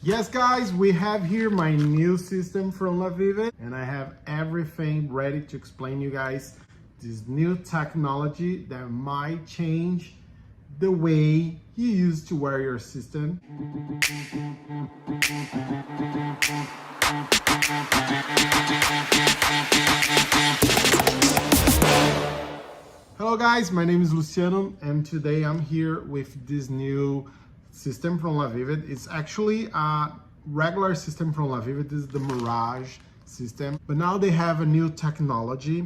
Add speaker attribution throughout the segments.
Speaker 1: Yes guys, we have here my new system from LaVivid, and I have everything ready to explain you guys this new technology that might change the way you used to wear your system. Hello guys, my name is Luciano and today I'm here with this new system from LaVivid. It's actually a regular system from LaVivid. This is the Mirage system, but now they have a new technology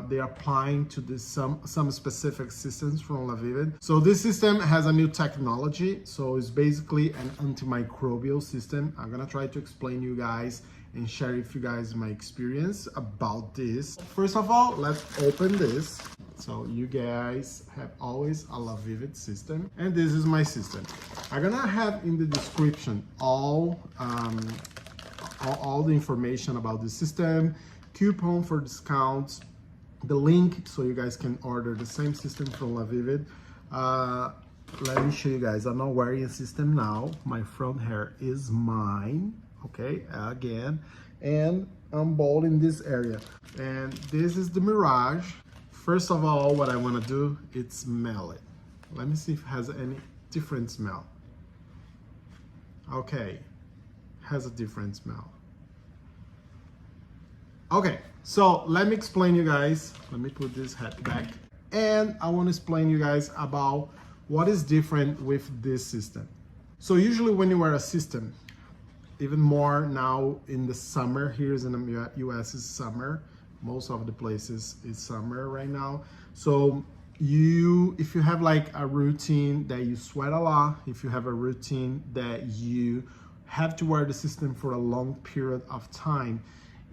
Speaker 1: they're applying to this some specific systems from LaVivid. So this system has a new technology, so it's basically an antimicrobial system. I'm gonna try to explain you guys and share with you guys my experience about this. First of all, let's open this. So you guys have always a LaVivid system, and this is my system. I'm gonna have in the description all the information about the system, coupon for discounts, the link so you guys can order the same system from LaVivid. Let me show you guys. I'm not wearing a system now. My front hair is mine, okay, again, and I'm bald in this area. And this is the Mirage. First of all, what I want to do is smell it. Let me see if it has any different smell. Okay, has a different smell. Okay, so let me explain you guys. Let me put this hat back. And I want to explain you guys about what is different with this system. So usually when you wear a system, even more now in the summer, here in the US is summer. Most of the places is summer right now. So if you have like a routine that you sweat a lot, if you have a routine that you have to wear the system for a long period of time,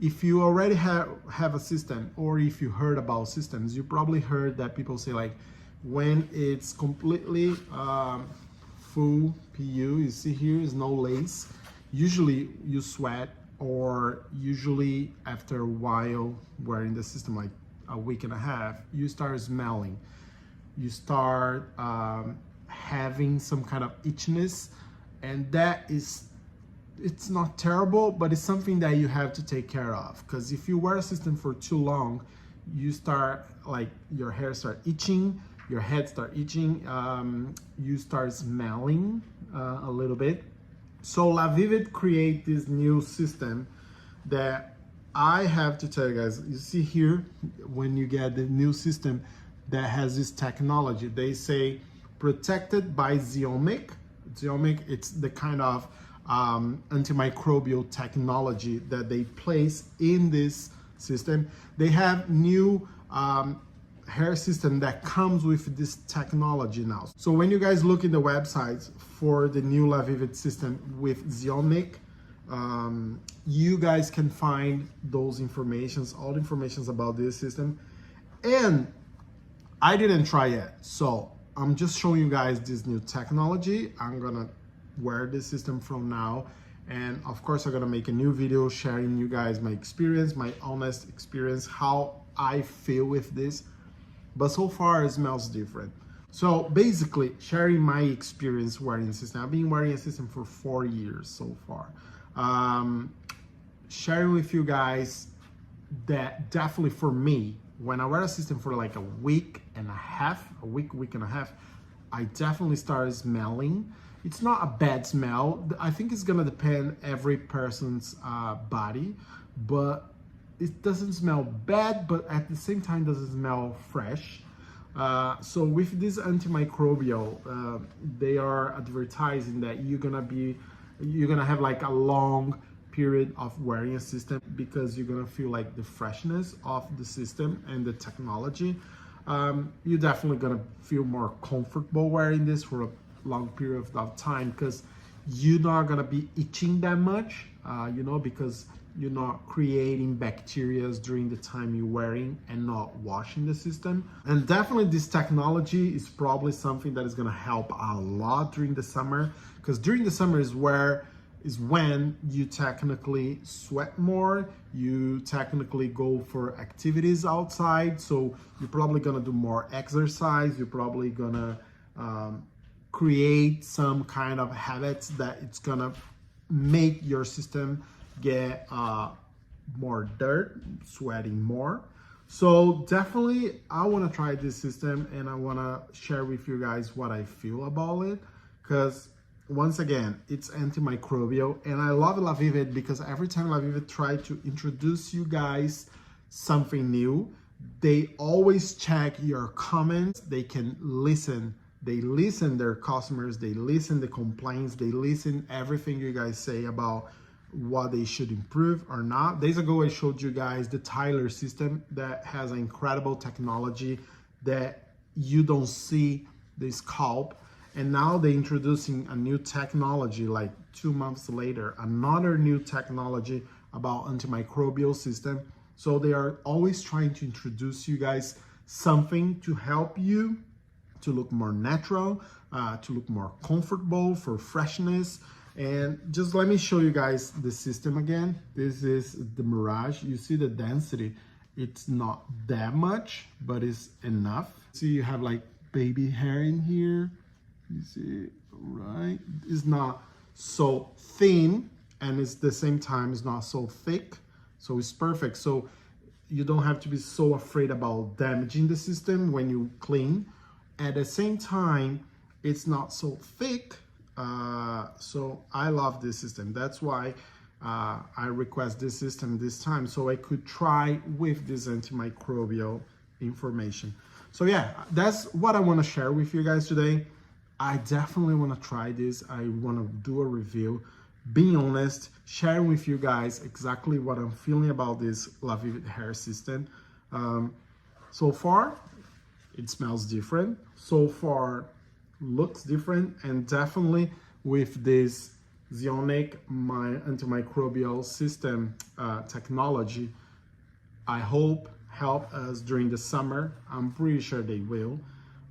Speaker 1: if you already have a system, or if you heard about systems, you probably heard that people say like, when it's completely full PU, you see here is no lace, usually you sweat, or usually after a while wearing the system, like a week and a half, you start smelling. You start having some kind of itchiness, and that is, it's not terrible, but it's something that you have to take care of. Because if you wear a system for too long, you start, like, your hair start itching, your head start itching, you start smelling a little bit. So LaVivid create this new system that I have to tell you guys. You see here, when you get the new system that has this technology, they say protected by zeomic. Zeomic, it's the kind of antimicrobial technology that they place in this system. They have new hair system that comes with this technology now. So when you guys look in the websites for the new LaVivid system with zeomic, you guys can find those informations, all the informations about this system. And I didn't try yet, so I'm just showing you guys this new technology. I'm gonna wear this system from now, and of course I'm gonna make a new video sharing you guys my experience, my honest experience, how I feel with this. But so far it smells different. So basically sharing my experience wearing the system. I've been wearing a system for 4 years so far. Sharing with you guys that definitely for me, when I wear a system for like a week and a half, week and a half, I definitely started smelling. It's not a bad smell. I think it's gonna depend every person's body, but it doesn't smell bad, but at the same time doesn't smell fresh. So with this antimicrobial, they are advertising that you're gonna have like a long period of wearing a system, because you're gonna feel like the freshness of the system and the technology. You're definitely gonna feel more comfortable wearing this for a long period of time, because you're not gonna be itching that much, because you're not creating bacteria during the time you're wearing and not washing the system. And definitely this technology is probably something that is gonna help a lot during the summer, because during the summer is when you technically sweat more, you technically go for activities outside, so you're probably gonna do more exercise, you're probably gonna create some kind of habits that it's gonna make your system get more dirt, sweating more. So definitely I want to try this system, and I want to share with you guys what I feel about it, because once again, it's antimicrobial, and I love LaVivid because every time LaVivid try to introduce you guys something new, they always check your comments. They can listen. They listen their customers. They listen the complaints. They listen everything you guys say about what they should improve or not. Days ago, I showed you guys the Tyler system that has an incredible technology that you don't see the scalp. And now they're introducing a new technology, like 2 months later, another new technology about antimicrobial system. So they are always trying to introduce you guys something to help you to look more natural, to look more comfortable, for freshness. And just let me show you guys the system again. This is the Mirage. You see the density, it's not that much, but it's enough. See, you have like baby hair in here. You see, right? It's not so thin, and it's the same time it's not so thick, so it's perfect. So you don't have to be so afraid about damaging the system when you clean. At the same time, it's not so thick. So I love this system. That's why I request this system this time, so I could try with this antimicrobial information. So yeah, that's what I want to share with you guys today. I definitely want to try this. I want to do a review, being honest, sharing with you guys exactly what I'm feeling about this LaVivid hair system. So far, it smells different. So far, looks different, and definitely with this Zionic antimicrobial system technology, I hope help us during the summer. I'm pretty sure they will.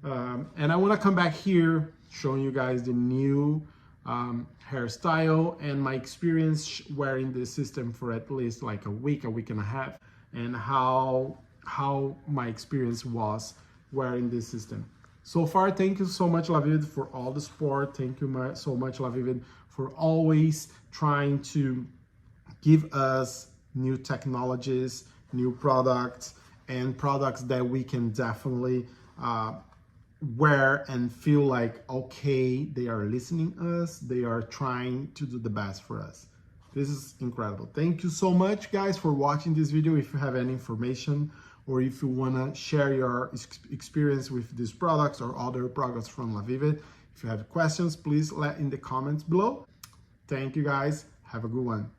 Speaker 1: And I want to come back here showing you guys the new hairstyle and my experience wearing this system for at least like a week and a half, and how my experience was wearing this system. So far, thank you so much, LaVivid, for all the support. Thank you so much, LaVivid, for always trying to give us new technologies, new products, and products that we can definitely wear and feel like, okay, they are listening to us, they are trying to do the best for us. This is incredible. Thank you so much, guys, for watching this video. If you have any information, or if you want to share your experience with these products or other products from LaVivid, if you have questions, please let in the comments below. Thank you, guys. Have a good one.